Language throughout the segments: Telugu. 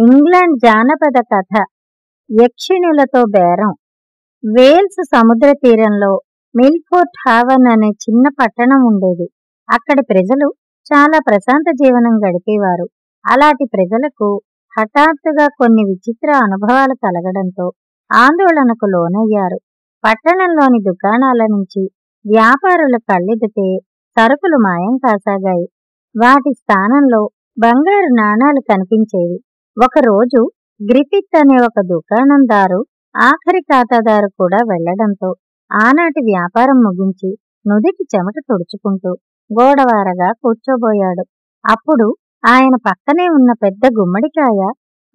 ఇంగ్లాండ్ జానపద కథ యక్షిణులతో బేరం. వేల్స్ సముద్ర తీరంలో మిల్ఫోర్ట్ హావెన్ అనే చిన్న పట్టణం ఉండేది. అక్కడి ప్రజలు చాలా ప్రశాంత జీవనం గడిపేవారు. అలాంటి ప్రజలకు హఠాత్తుగా కొన్ని విచిత్ర అనుభవాలు కలగడంతో ఆందోళనకు లోనయ్యారు. పట్టణంలోని దుకాణాల నుంచి వ్యాపారుల కళ్ళెదితే సరుకులు మాయం కాసాగాయి. వాటి స్థానంలో బంగారు నాణాలు కనిపించేవి. ఒకరోజు గ్రిఫిత్ అనే ఒక దుకాణందారు ఆఖరి ఖాతాదారు కూడా వెళ్లడంతో ఆనాటి వ్యాపారం ముగించి నుదిటి చెమట తుడుచుకుంటూ గోడవారగా కూర్చోబోయాడు. అప్పుడు ఆయన పక్కనే ఉన్న పెద్ద గుమ్మడికాయ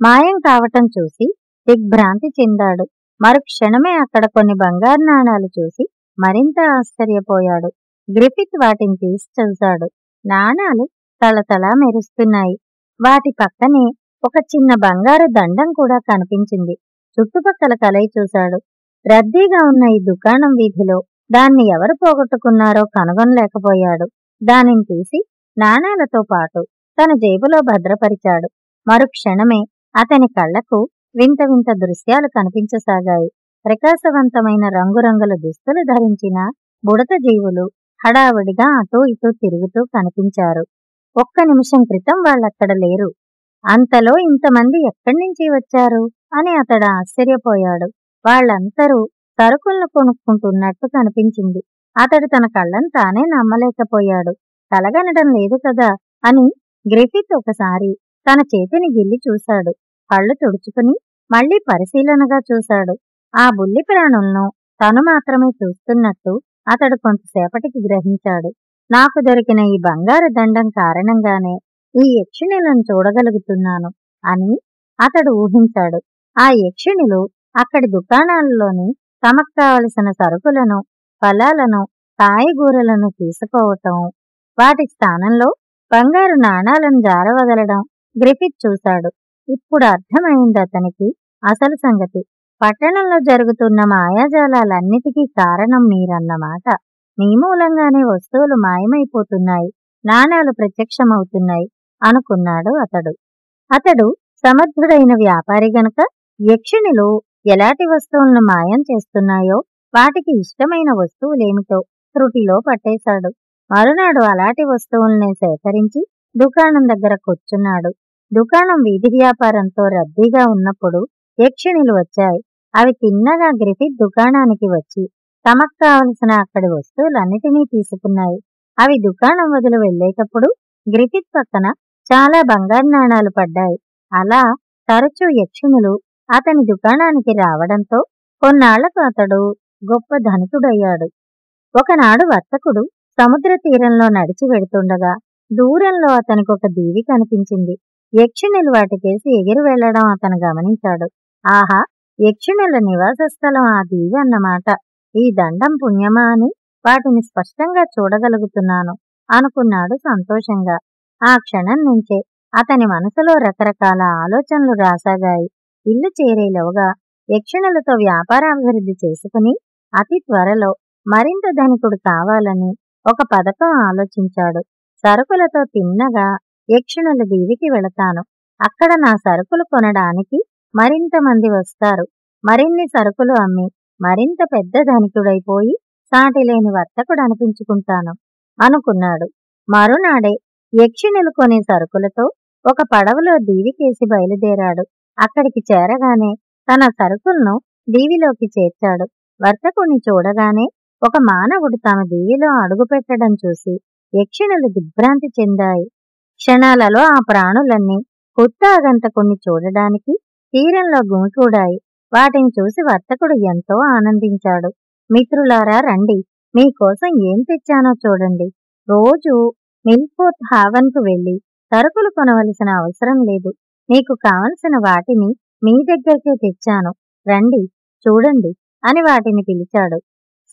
మాయం కావటం చూసి దిగ్భ్రాంతి చెందాడు. మరుక్షణమే అక్కడ కొన్ని బంగారు నాణాలు చూసి మరింత ఆశ్చర్యపోయాడు. గ్రిఫిత్ వాటిని తీసి చూశాడు. నాణాలు తళతళా మెరుస్తున్నాయి. వాటి పక్కనే ఒక చిన్న బంగారు దండం కూడా కనిపించింది. చుట్టుపక్కల కలయి చూశాడు. రద్దీగా ఉన్న ఈ దుకాణం వీధిలో దాన్ని ఎవరు పోగొట్టుకున్నారో కనుగొనలేకపోయాడు. దానిని తీసి నాణాలతో పాటు తన జేబులో భద్రపరిచాడు. మరుక్షణమే అతని కళ్లకు వింత వింత దృశ్యాలు కనిపించసాగాయి. ప్రకాశవంతమైన రంగురంగుల దుస్తులు ధరించిన బుడత జీవులు హడావుడిగా అటూ ఇటూ తిరుగుతూ కనిపించారు. ఒక్క నిమిషం క్రితం వాళ్ళక్కడ లేరు. అంతలో ఇంతమంది ఎక్కడి నుంచి వచ్చారు అని అతడు ఆశ్చర్యపోయాడు. వాళ్ళందరూ సరుకులను కొనుక్కుంటున్నట్టు కనిపించింది. అతడు తన కళ్ళను తానే నమ్మలేకపోయాడు. కలగనడం లేదు కదా అని గ్రిఫిత్ ఒకసారి తన చేతిని గిల్లి చూశాడు. కళ్ళు తుడుచుకుని మళ్లీ పరిశీలనగా చూశాడు. ఆ బుల్లి ప్రాణులను తను మాత్రమే చూస్తున్నట్టు అతడు కొంతసేపటికి గ్రహించాడు. నాకు దొరికిన ఈ బంగారు దండం కారణంగానే ఈ యక్షిణులను చూడగలుగుతున్నాను అని అతడు ఊహించాడు. ఆ యక్షిణులు అక్కడి దుకాణాలలోని తమకు కావలసిన సరుకులను, ఫలాలను, కాయగూరలను తీసుకోవటం, వాటి స్థానంలో బంగారు నాణాలను జారవదలడం గ్రిఫిత్ చూశాడు. ఇప్పుడు అర్థమైంది అతనికి అసలు సంగతి. పట్టణంలో జరుగుతున్న మాయాజాలాలన్నిటికీ కారణం మీరన్నమాట. మీ మూలంగానే వస్తువులు మాయమైపోతున్నాయి, నాణాలు ప్రత్యక్షమవుతున్నాయి అనుకున్నాడు అతడు సమర్థుడైన వ్యాపారి గనక యక్షిణులు ఎలాంటి వస్తువులను మాయం చేస్తున్నాయో వాటికి ఇష్టమైన వస్తువులేమిటో త్రుటిలో పట్టేశాడు. మరునాడు అలాంటి వస్తువుల్ని సేకరించి దుకాణం దగ్గర కూర్చున్నాడు. దుకాణం వీధి వ్యాపారంతో రద్దీగా ఉన్నప్పుడు యక్షిణులు వచ్చాయి. అవి తిన్నగా గ్రిఫిత్ దుకాణానికి వచ్చి తమకు కావలసిన అక్కడి వస్తువులన్నిటినీ తీసుకున్నాయి. అవి దుకాణం వదిలి వెళ్లేటప్పుడు గ్రిఫిత్ పక్కన చాలా బంగారు నాణాలు పడ్డాయి. అలా తరచూ యక్షిణులు అతని దుకాణానికి రావడంతో కొన్నాళ్లకు అతడు గొప్ప ధనికుడయ్యాడు. ఒకనాడు వర్తకుడు సముద్ర తీరంలో నడిచి వెడుతుండగా దూరంలో అతనికి ఒక దీవి కనిపించింది. యక్షిణులు వాటికేసి ఎగిరి వెళ్లడం అతను గమనించాడు. ఆహా, యక్షిణుల నివాస స్థలం ఆ దీవి అన్నమాట. ఈ దండం పుణ్యమా అని వాటిని స్పష్టంగా చూడగలుగుతున్నాను అనుకున్నాడు సంతోషంగా. ఆ క్షణం నుంచే అతని మనసులో రకరకాల ఆలోచనలు రాసాగాయి. ఇల్లు చేరేలోగా యక్షిణులతో వ్యాపారాభివృద్ధి చేసుకుని అతి త్వరలో మరింత ధనికుడు కావాలని ఒక పథకం ఆలోచించాడు. సరుకులతో తిన్నగా యక్షిణుల దీవికి వెళతాను. అక్కడ నా సరుకులు కొనడానికి మరింత మంది వస్తారు. మరిన్ని సరుకులు అమ్మి మరింత పెద్ద ధనికుడైపోయి సాటిలేని వర్తకుడు అనిపించుకుంటాను అనుకున్నాడు. మరునాడే యక్షిణులు కొనే సరుకులతో ఒక పడవలో దీవికేసి బయలుదేరాడు. అక్కడికి చేరగానే తన సరుకులను దీవిలోకి చేర్చాడు. వర్తకుణ్ణి చూడగానే ఒక మానవుడు తమ దీవిలో అడుగుపెట్టడం చూసి యక్షిణులు దిగ్భ్రాంతి చెందాయి. క్షణాలలో ఆ ప్రాణులన్నీ కొత్త ఆగంతకుణ్ణి చూడడానికి తీరంలో గుమికూడాయి. వాటిని చూసి వర్తకుడు ఎంతో ఆనందించాడు. మిత్రులారా రండి, మీకోసం ఏం తెచ్చానో చూడండి. రోజు మిల్ఫోర్ట్ హావెన్కు వెళ్లి సరుకులు కొనవలసిన అవసరం లేదు. మీకు కావలసిన వాటిని మీ దగ్గరికే తెచ్చాను, రండి చూడండి అని వాటిని పిలిచాడు.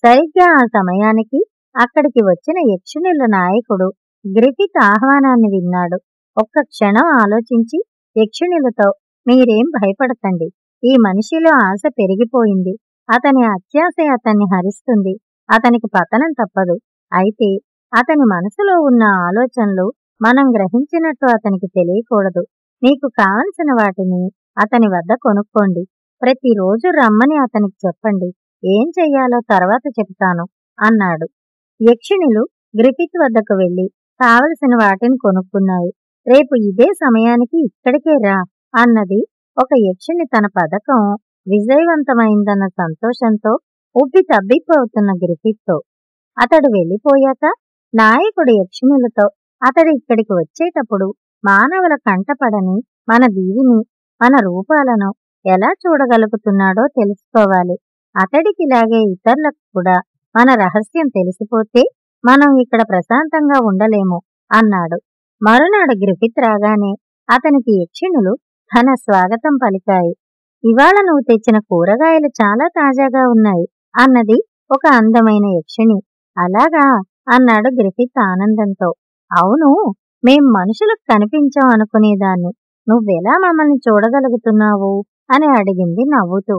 సరిగ్గా ఆ సమయానికి అక్కడికి వచ్చిన యక్షిణుల నాయకుడు గ్రిఫిత్ ఆహ్వానాన్ని విన్నాడు. ఒక్క క్షణం ఆలోచించి యక్షిణులతో, మీరేం భయపడకండి, ఈ మనిషిలో ఆశ పెరిగిపోయింది. అతని అత్యాశ అతన్ని హరిస్తుంది. అతనికి పతనం తప్పదు. అయితే అతని మనసులో ఉన్న ఆలోచనలు మనం గ్రహించినట్టు అతనికి తెలియకూడదు. మీకు కావలసిన వాటిని అతని వద్ద కొనుక్కోండి. ప్రతిరోజు రమ్మని అతనికి చెప్పండి. ఏం చెయ్యాలో తర్వాత చెప్తాను అన్నాడు. యక్షిణులు గ్రిఫిత్ వద్దకు వెళ్లి కావలసిన వాటిని కొనుక్కున్నాయి. రేపు ఇదే సమయానికి ఇక్కడికే రా అన్నది ఒక యక్షిణి తన పథకం విజయవంతమైందన్న సంతోషంతో ఉబ్బి తబ్బిబ్బవుతున్న గ్రిఫిత్తో. అతడు వెళ్ళిపోయాక నాయకుడు యక్షిణులతో అతడు ఇక్కడికి వచ్చేటప్పుడు మానవుల కంటపడని మన దీవిని, మన రూపాలను ఎలా చూడగలుగుతున్నాడో తెలుసుకోవాలి. అతడికిలాగే ఇతరులకు కూడా మన రహస్యం తెలిసిపోతే మనం ఇక్కడ ప్రశాంతంగా ఉండలేము అన్నాడు. మరునాడు గ్రిఫిత్ రాగానే అతనికి యక్షిణులు ఘన స్వాగతం పలికాయి. ఇవాళ నువ్వు తెచ్చిన కూరగాయలు చాలా తాజాగా ఉన్నాయి అన్నది ఒక అందమైన యక్షిణి. అలాగా అన్నాడు గ్రిఫిత్ ఆనందంతో. అవును, మేం మనుషులకు కనిపించాం అనుకునేదాన్ని. నువ్వెలా మమ్మల్ని చూడగలుగుతున్నావు అని అడిగింది నవ్వుతూ.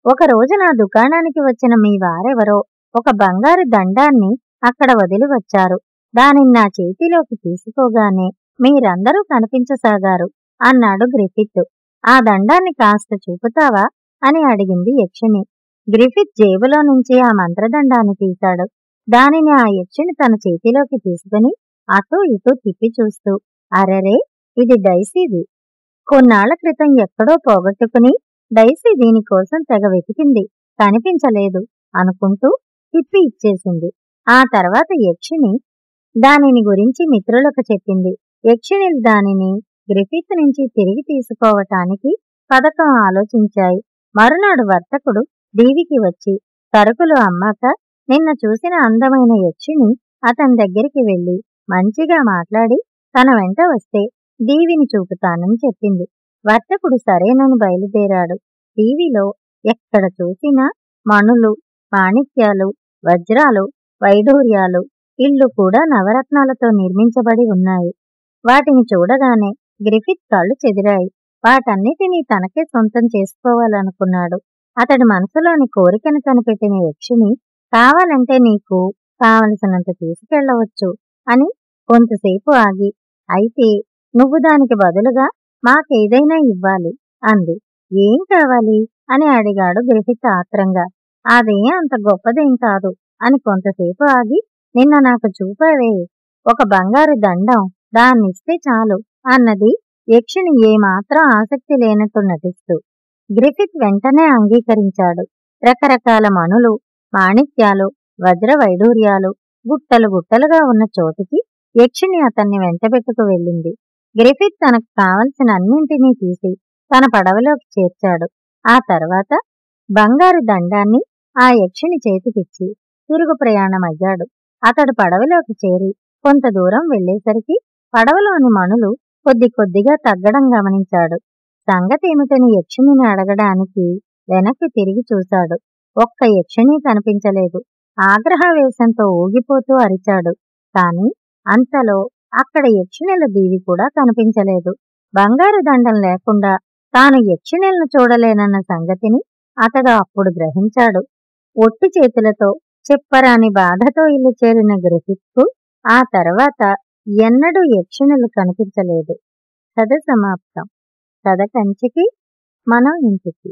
ఒకరోజు నా దుకాణానికి వచ్చిన మీ వారెవరో ఒక బంగారు దండాన్ని అక్కడ వదిలి వచ్చారు. దానిని నా చేతిలోకి తీసుకోగానే మీరందరూ కనిపించసాగారు అన్నాడు గ్రిఫిత్. ఆ దండాన్ని కాస్త చూపుతావా అని అడిగింది యక్షిణి. గ్రిఫిత్ జేబులో నుంచి ఆ మంత్రదండాన్ని తీశాడు. దానిని ఆ యక్షిణి తన చేతిలోకి తీసుకుని అటూ ఇటూ తిప్పి చూస్తూ, అరెరే, ఇది డైసీది. కొన్నాళ్ల క్రితం ఎక్కడో పోగొట్టుకుని డైసీ దీనికోసం తెగ వెతికింది, కనిపించలేదు అనుకుంటూ తిప్పి ఇచ్చేసింది. ఆ తర్వాత యక్షిణి దానిని గురించి మిత్రులకు చెప్పింది. యక్షిణులు దానిని గ్రిఫిత్ నుంచి తిరిగి తీసుకోవటానికి పథకం ఆలోచించాయి. మరునాడు వర్తకుడు దీవికి వచ్చి సరుకులు అమ్మాక నిన్న చూసిన అందమైన యక్షిణి అతని దగ్గరికి వెళ్లి మంచిగా మాట్లాడి తన వెంట వస్తే దీవిని చూపుతానని చెప్పింది. వర్తకుడు సరేనని బయలుదేరాడు. దీవిలో ఎక్కడ చూసినా మణులు, మాణిక్యాలు, వజ్రాలు, వైఢూర్యాలు, ఇళ్ళు కూడా నవరత్నాలతో నిర్మించబడి ఉన్నాయి. వాటిని చూడగానే గ్రిఫిత్ కళ్ళు చెదిరాయి. వాటన్నిటినీ తనకే సొంతం చేసుకోవాలనుకున్నాడు. అతడి మనసులోని కోరికను కనిపెట్టిన యక్షిణి, కావాలంటే నీకు కావలసినంత తీసుకెళ్లవచ్చు అని కొంతసేపు ఆగి, అయితే నువ్వు దానికి బదులుగా మాకేదైనా ఇవ్వాలి అంది. ఏం కావాలి అని అడిగాడు గ్రిఫిత్ ఆత్రంగా. అదే అంత గొప్పదేం కాదు అని కొంతసేపు ఆగి, నిన్న నాకు చూపావే ఒక బంగారు దండం, దాన్నిస్తే చాలు అన్నది యక్షిణి ఏమాత్రం ఆసక్తి లేనట్టు నటిస్తూ. గ్రిఫిత్ వెంటనే అంగీకరించాడు. రకరకాల మణులు, మాణిక్యాలు, వజ్ర వైఢూర్యాలు గుట్టలు గుట్టలుగా ఉన్న చోటికి యక్షిణి అతన్ని వెంటబెట్టుకు వెళ్ళింది. గ్రిఫిత్ తనకు కావలసిన అన్నింటినీ తీసి తన పడవలోకి చేర్చాడు. ఆ తర్వాత బంగారు దండాన్ని ఆ యక్షిణి చేతికిచ్చి తిరుగు ప్రయాణమయ్యాడు. అతడు పడవలోకి చేరి కొంత దూరం వెళ్లేసరికి పడవలోని మణులు కొద్ది కొద్దిగా తగ్గడం గమనించాడు. సంగతేమిటని యక్షిణిని అడగడానికి వెనక్కి తిరిగి చూశాడు. ఒక్క యక్షిణి కనిపించలేదు. ఆగ్రహావేశంతో ఊగిపోతూ అరిచాడు. కాని అంతలో అక్కడ యక్షిణుల దీవి కూడా కనిపించలేదు. బంగారు దండం లేకుండా తాను యక్షిణులను చూడలేనన్న సంగతిని అతడు అప్పుడు గ్రహించాడు. ఒట్టి చేతులతో చెప్పరాని బాధతో ఇల్లు చేరిన గ్రిఫిత్కు ఆ తర్వాత ఎన్నడూ యక్షిణులు కనిపించలేదు. కథ సమాప్తం. కథ కంచికి, మనం ఇంటికి.